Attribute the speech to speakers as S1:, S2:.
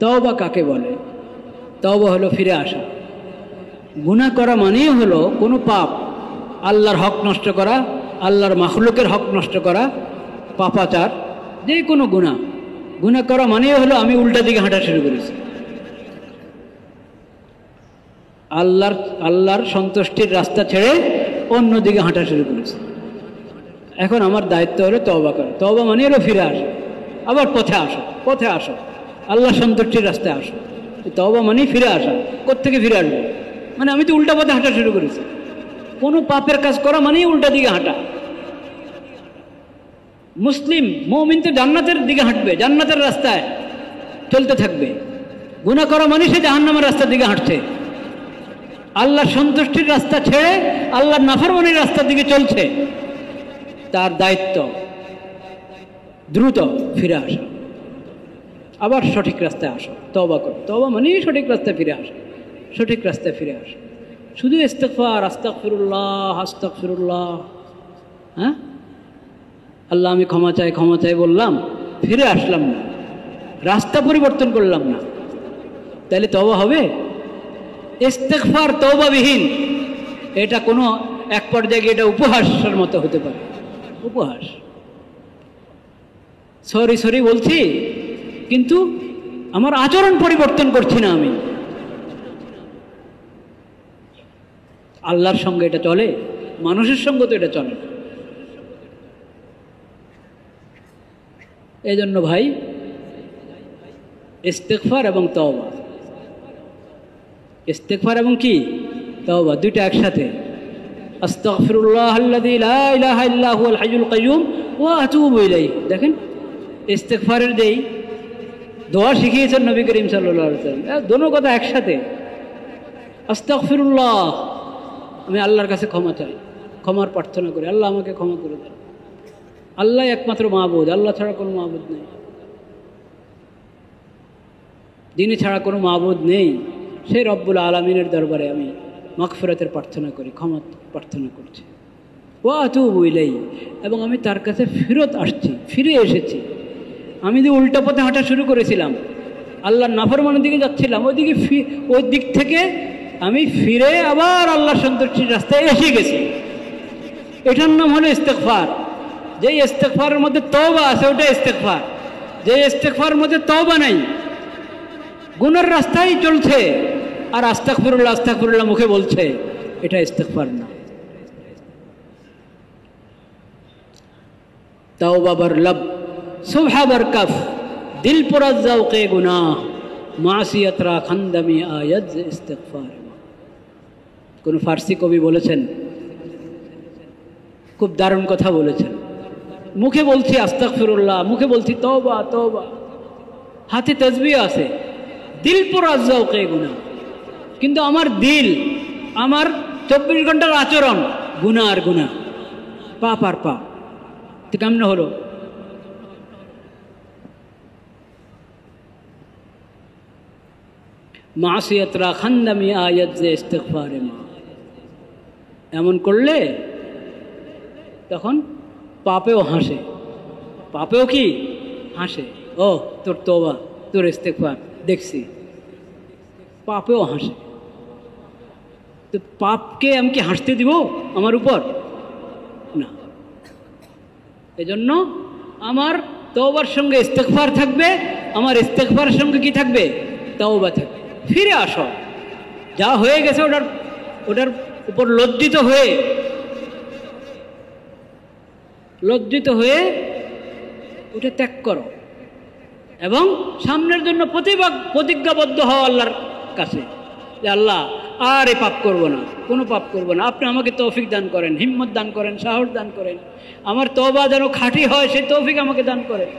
S1: তওবা কাকে বলে? তওবা হলো ফিরে আসা। গুনাহ করা মানেই হলো কোনো পাপ, আল্লাহর হক নষ্ট করা, আল্লাহর মাখলুকের হক নষ্ট করা, পাপাচার, যে কোনো গুনাহ। গুনাহ করা মানেই হলো আমি উল্টা দিকে হাঁটা শুরু করেছি, আল্লাহর সন্তুষ্টির রাস্তা ছেড়ে অন্য দিকে হাঁটা শুরু করেছে। এখন আমার দায়িত্ব হলো তওবা করা। তওবা মানে হলো ফিরে আসো, আবার পথে আসো, আল্লাহ সন্তুষ্টির রাস্তায় আসো। তওবা মানে ফিরে আসা। কোত্থেকে ফিরে আসবো? মানে আমি তো উল্টা পথে হাঁটা শুরু করেছি। কোনো পাপের কাজ করা মানেই উল্টা দিকে হাঁটা। মুসলিম মুমিন তো জান্নাতের দিকে হাঁটবে, জান্নাতের রাস্তায় চলতে থাকবে। গুনাহ করা মানে সে জাহান্নামের রাস্তার দিকে হাঁটছে, আল্লাহর সন্তুষ্টির রাস্তা ছেড়ে আল্লাহর নাফরমানির রাস্তার দিকে চলছে। তার দায়িত্ব দ্রুত ফিরে আসা, আবার সঠিক রাস্তায় আসো, তওবা করো। তওবা মানেই সঠিক রাস্তায় ফিরে আসা, সঠিক রাস্তায় ফিরে আসা। শুধু ইস্তিগফার, আস্তাগফিরুল্লাহ আস্তাগফিরুল্লাহ, হ্যাঁ আল্লাহ আমি ক্ষমা চাই বললাম, ফিরে আসলাম না, রাস্তা পরিবর্তন করলাম না, তাহলে তওবা হবে? ইস্তিগফার তওবাবিহীন, এটা কোনো এক পর্যায়ে এটা উপহাসের মতো হতে পারে। উপহাস, সরি বলছি, কিন্তু আমার আচরণ পরিবর্তন করছি না আমি। আল্লাহর সঙ্গে এটা চলে, মানুষের সঙ্গে তো এটা চলে না। এই জন্য ভাই, ইস্তিগফার এবং তওবা, ইস্তিগফার এবং কি তওবা দুইটা একসাথে। আস্তাগফিরুল্লাহাল্লাযী লা ইলাহা ইল্লা হুয়াল হাইয়ুল কাইয়্যুম ওয়া আতুবু ইলাইহি। দেখেন ইস্তিগফারের যেই দোয়া শিখিয়েছেন নবী করিম সাল্লাল্লাহু আলাইহি ওয়াসাল্লাম, দোনো কথা একসাথে। আস্তাগফিরুল্লাহ, আমি আল্লাহর কাছে ক্ষমা চাই, ক্ষমার প্রার্থনা করি, আল্লাহ আমাকে ক্ষমা করে দেন। আল্লাহ একমাত্র মাবুদ, আল্লাহ ছাড়া কোনো মাবুদ নেই, যিনি ছাড়া কোনো মাবুদ নেই, সেই রব্বুল আলামিনের দরবারে আমি মাগফিরাতের প্রার্থনা করি, ক্ষমা প্রার্থনা করছি। ওয়া আতুবু ইলাইহি, এবং আমি তার কাছে ফিরে এসেছি। আমি যে উল্টা পথে হাঁটা শুরু করেছিলাম, আল্লাহর নাফরমানের দিকে যাচ্ছিলাম, ওই দিক থেকে আমি ফিরে আবার আল্লাহর সন্তুষ্টির রাস্তায় এসে গেছি। এটার নাম হলো ইস্তিগফার। যে ইস্তিগফারের মধ্যে তওবা আছে ওটা ইস্তিগফার। যে ইস্তিগফারের মধ্যে তওবা নাই, গুনার রাস্তায় চলছে আর আস্তাগফিরুল্লাহ মুখে বলছে, এটা ইস্তিগফার না। তওবা বার লব, সুবহা বার কফ, দিল পুরা যাওকে গুনাহ, মাসিয়াত রা খানদামি আয়াত ইস্তিগফার। কোন ফার্সি কবি বলেছেন, খুব দারুণ কথা বলেছেন। মুখে বলছি আস্তাগফিরুল্লাহ, মুখে বলছি তওবা, হাতে তাসবিহ আছে, দিল পুরা যাওকে গুনাহ, কিন্তু আমার দিল, আমার 24 ঘন্টার আচরণ গুনাহ আর গুনাহ, পাপ আর পাপ। তো কেমন হলো? মাসিয়াত রা খানদামি আয়াত যে ইস্তিগফারে মা, এমন করলে তখন পাপেও হাসে, পাপেও কি হাসে, ও তোর তওবা, তোর ইস্তিগফার দেখছি, পাপেও হাসে। তো পাপকে আমি কি হাসতে দিব আমার উপর? না। এজন্য আমার তওবার সঙ্গে ইস্তিগফার থাকবে, আমার ইস্তিগফারের সঙ্গে কি থাকবে? তওবা থাকবে। ফিরে আসো, যা হয়ে গেছে ওটার উপর লজ্জিত হয়ে ওটা ত্যাগ করো এবং সামনের জন্য প্রতিজ্ঞাবদ্ধ হও আল্লাহর কাছে যে আল্লাহ আর এ পাপ করব না, কোনো পাপ করব না। আপনি আমাকে তৌফিক দান করেন, হিম্মত দান করেন, সাহস দান করেন, আমার তওবা যেন খাঁটি হয় সেই তৌফিক আমাকে দান করেন।